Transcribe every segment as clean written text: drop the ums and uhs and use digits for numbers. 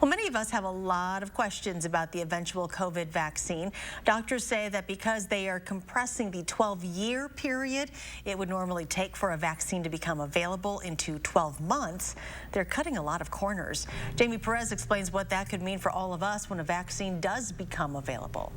Well, many of us have a lot of questions about the eventual COVID vaccine. Doctors say that because they are compressing the 12-year period it would normally take for a vaccine to become available into 12 months, they're cutting a lot of corners. Jamie Perez explains what that could mean for all of us when a vaccine does become available.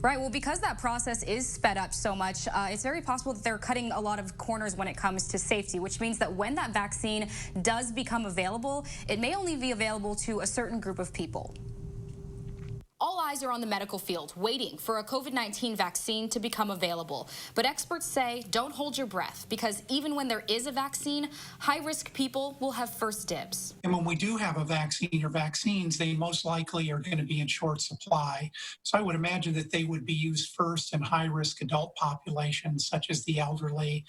Right, well, because that process is sped up so much, it's very possible that they're cutting a lot of corners when it comes to safety, which means that when that vaccine does become available, it may only be available to a certain group of people. All eyes are on the medical field, waiting for a COVID-19 vaccine to become available. But experts say don't hold your breath, because even when there is a vaccine, high-risk people will have first dibs. And when we do have a vaccine or vaccines, they most likely are going to be in short supply. So I would imagine that they would be used first in high-risk adult populations, such as the elderly,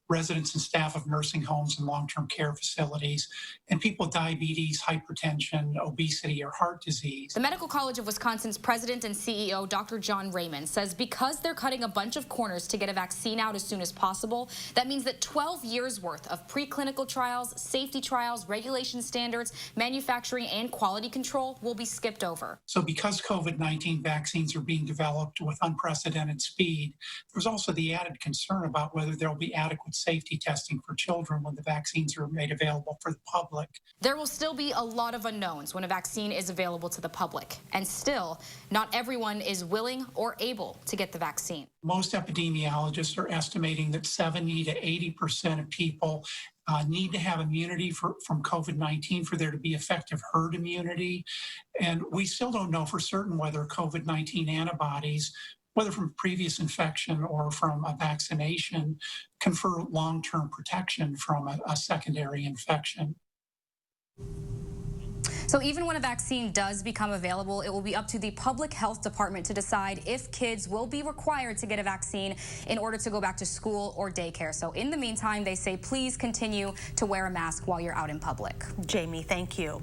residents and staff of nursing homes and long-term care facilities, and people with diabetes, hypertension, obesity, or heart disease. The Medical College of Wisconsin's president and CEO, Dr. John Raymond, says because they're cutting a bunch of corners to get a vaccine out as soon as possible, that means that 12 years worth of preclinical trials, safety trials, regulation standards, manufacturing, and quality control will be skipped over. So because COVID-19 vaccines are being developed with unprecedented speed, there's also the added concern about whether there will be adequate safety testing for children when the vaccines are made available for the public. There will still be a lot of unknowns when a vaccine is available to the public, and still, not everyone is willing or able to get the vaccine. Most epidemiologists are estimating that 70 to 80% of people need to have immunity from COVID-19 for there to be effective herd immunity. And we still don't know for certain whether COVID-19 antibodies, whether from previous infection or from a vaccination, confer long-term protection from a secondary infection. So even when a vaccine does become available, it will be up to the public health department to decide if kids will be required to get a vaccine in order to go back to school or daycare. So in the meantime, they say please continue to wear a mask while you're out in public. Jamie, thank you.